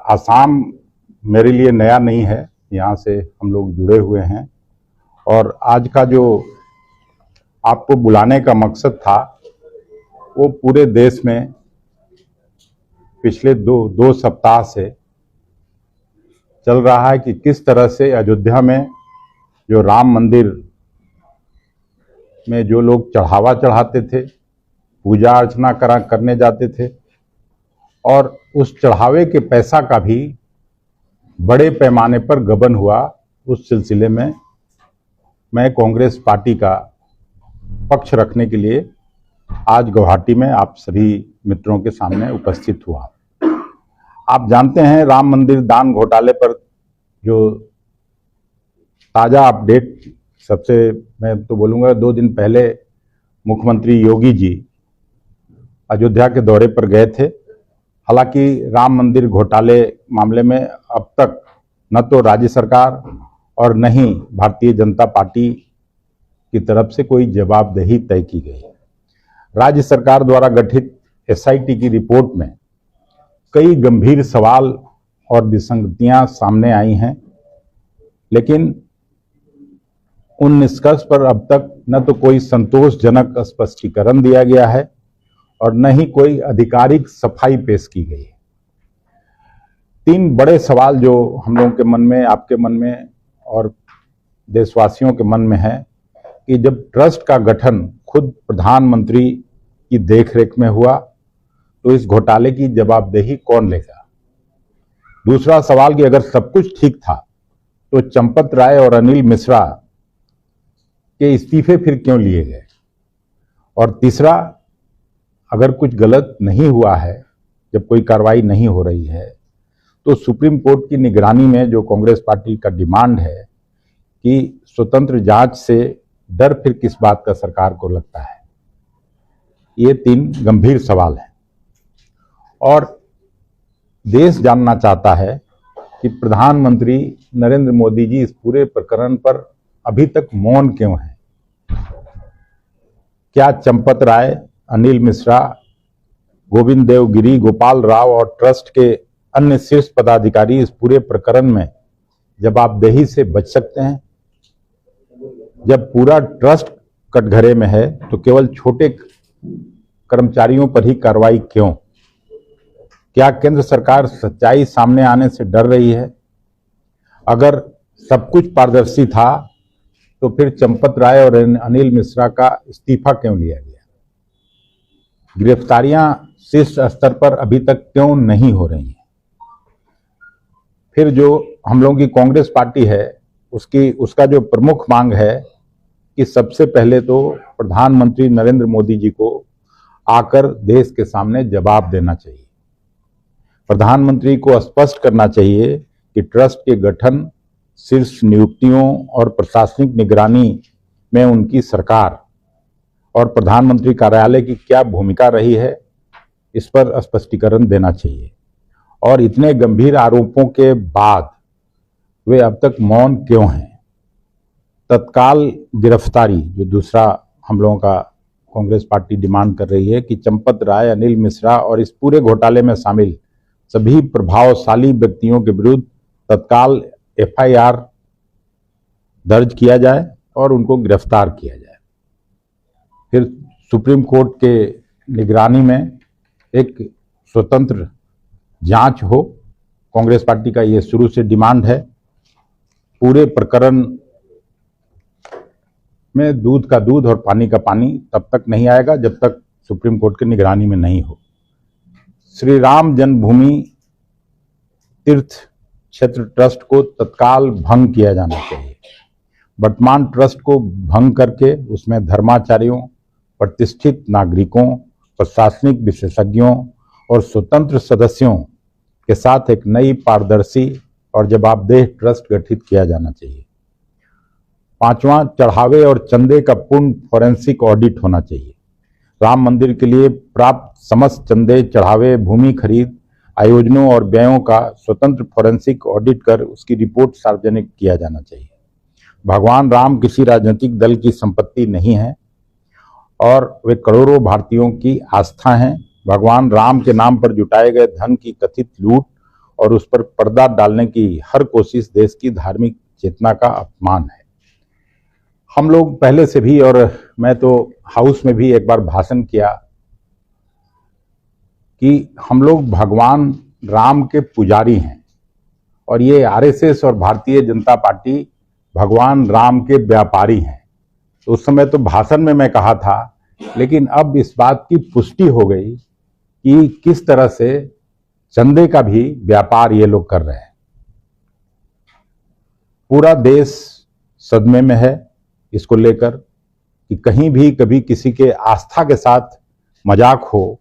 आसाम मेरे लिए नया नहीं है, यहाँ से हम लोग जुड़े हुए हैं। और आज का जो आपको बुलाने का मकसद था वो पूरे देश में पिछले दो सप्ताह से चल रहा है कि किस तरह से अयोध्या में जो राम मंदिर में जो लोग चढ़ावा चढ़ाते थे, पूजा अर्चना करने जाते थे, और उस चढ़ावे के पैसा का भी बड़े पैमाने पर गबन हुआ। उस सिलसिले में मैं कांग्रेस पार्टी का पक्ष रखने के लिए आज गुवाहाटी में आप सभी मित्रों के सामने उपस्थित हुआ। आप जानते हैं राम मंदिर दान घोटाले पर जो ताज़ा अपडेट, सबसे मैं तो बोलूँगा 2 दिन पहले मुख्यमंत्री योगी जी अयोध्या के दौरे पर गए थे। हालांकि राम मंदिर घोटाले मामले में अब तक न तो राज्य सरकार और न ही भारतीय जनता पार्टी की तरफ से कोई जवाबदेही तय की गई। राज्य सरकार द्वारा गठित एसआईटी की रिपोर्ट में कई गंभीर सवाल और विसंगतियां सामने आई हैं, लेकिन उन निष्कर्ष पर अब तक न तो कोई संतोषजनक स्पष्टीकरण दिया गया है और न ही कोई आधिकारिक सफाई पेश की गई है। 3 बड़े सवाल जो हम लोगों के मन में, आपके मन में और देशवासियों के मन में है कि जब ट्रस्ट का गठन खुद प्रधानमंत्री की देखरेख में हुआ तो इस घोटाले की जवाबदेही कौन लेगा। दूसरा सवाल कि अगर सब कुछ ठीक था तो चंपत राय और अनिल मिश्रा के इस्तीफे फिर क्यों लिए गए। और तीसरा, अगर कुछ गलत नहीं हुआ है, जब कोई कार्रवाई नहीं हो रही है, तो सुप्रीम कोर्ट की निगरानी में जो कांग्रेस पार्टी का डिमांड है कि स्वतंत्र जांच से डर फिर किस बात का सरकार को लगता है। ये 3 गंभीर सवाल हैं और देश जानना चाहता है कि प्रधानमंत्री नरेंद्र मोदी जी इस पूरे प्रकरण पर अभी तक मौन क्यों हैं। क्या चंपत राय, अनिल मिश्रा, गोविंद देवगिरी, गोपाल राव और ट्रस्ट के अन्य शीर्ष पदाधिकारी इस पूरे प्रकरण में जवाबदेही से बच सकते हैं। जब पूरा ट्रस्ट कटघरे में है तो केवल छोटे कर्मचारियों पर ही कार्रवाई क्यों। क्या केंद्र सरकार सच्चाई सामने आने से डर रही है। अगर सब कुछ पारदर्शी था तो फिर चंपत राय और अनिल मिश्रा का इस्तीफा क्यों लिया गया। गिरफ्तारियां शीर्ष स्तर पर अभी तक क्यों नहीं हो रही हैं। फिर जो हम लोगों की कांग्रेस पार्टी है उसका जो प्रमुख मांग है कि सबसे पहले तो प्रधानमंत्री नरेंद्र मोदी जी को आकर देश के सामने जवाब देना चाहिए। प्रधानमंत्री को स्पष्ट करना चाहिए कि ट्रस्ट के गठन, शीर्ष नियुक्तियों और प्रशासनिक निगरानी में उनकी सरकार और प्रधानमंत्री कार्यालय की क्या भूमिका रही है, इस पर स्पष्टीकरण देना चाहिए। और इतने गंभीर आरोपों के बाद वे अब तक मौन क्यों हैं। तत्काल गिरफ्तारी, जो दूसरा हम लोगों का कांग्रेस पार्टी डिमांड कर रही है कि चंपत राय, अनिल मिश्रा और इस पूरे घोटाले में शामिल सभी प्रभावशाली व्यक्तियों के विरुद्ध तत्काल एफआईआर दर्ज किया जाए और उनको गिरफ्तार किया जाए। फिर सुप्रीम कोर्ट के निगरानी में एक स्वतंत्र जांच हो। कांग्रेस पार्टी का ये शुरू से डिमांड है। पूरे प्रकरण में दूध का दूध और पानी का पानी तब तक नहीं आएगा जब तक सुप्रीम कोर्ट की निगरानी में नहीं हो। श्री राम जन्मभूमि तीर्थ क्षेत्र ट्रस्ट को तत्काल भंग किया जाना चाहिए। वर्तमान ट्रस्ट को भंग करके उसमें धर्माचार्यों, प्रतिष्ठित नागरिकों, प्रशासनिक विशेषज्ञों और स्वतंत्र सदस्यों के साथ एक नई पारदर्शी और जवाबदेह ट्रस्ट गठित किया जाना चाहिए। 5वां, चढ़ावे और चंदे का पूर्ण फॉरेंसिक ऑडिट होना चाहिए। राम मंदिर के लिए प्राप्त समस्त चंदे, चढ़ावे, भूमि खरीद, आयोजनों और व्ययों का स्वतंत्र फॉरेंसिक ऑडिट कर उसकी रिपोर्ट सार्वजनिक किया जाना चाहिए। भगवान राम किसी राजनीतिक दल की संपत्ति नहीं है और वे करोड़ों भारतीयों की आस्था हैं। भगवान राम के नाम पर जुटाए गए धन की कथित लूट और उस पर पर्दा डालने की हर कोशिश देश की धार्मिक चेतना का अपमान है। हम लोग पहले से भी, और मैं तो हाउस में भी एक बार भाषण किया कि हम लोग भगवान राम के पुजारी हैं और ये आरएसएस और भारतीय जनता पार्टी भगवान राम के व्यापारी हैं। तो उस समय तो भाषण में मैं कहा था, लेकिन अब इस बात की पुष्टि हो गई कि किस तरह से चंदे का भी व्यापार ये लोग कर रहे हैं। पूरा देश सदमे में है इसको लेकर कि कहीं भी कभी किसी के आस्था के साथ मजाक हो,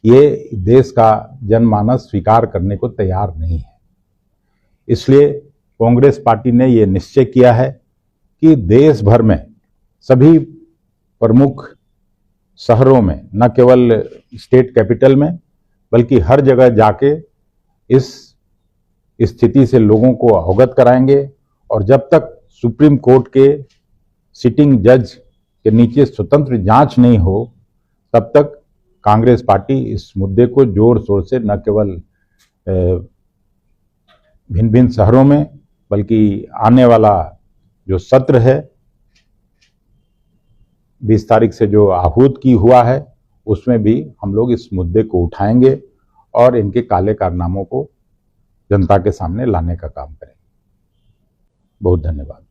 ये देश का जनमानस स्वीकार करने को तैयार नहीं है। इसलिए कांग्रेस पार्टी ने ये निश्चय किया है कि देश भर में सभी प्रमुख शहरों में, न केवल स्टेट कैपिटल में बल्कि हर जगह जाके इस स्थिति से लोगों को अवगत कराएंगे और जब तक सुप्रीम कोर्ट के सिटिंग जज के नीचे स्वतंत्र जांच नहीं हो तब तक कांग्रेस पार्टी इस मुद्दे को जोर शोर से न केवल भिन्न भिन्न शहरों में बल्कि आने वाला जो सत्र है 20 तारीख से जो आहूत की हुआ है उसमें भी हम लोग इस मुद्दे को उठाएंगे और इनके काले कारनामों को जनता के सामने लाने का काम करेंगे। बहुत धन्यवाद।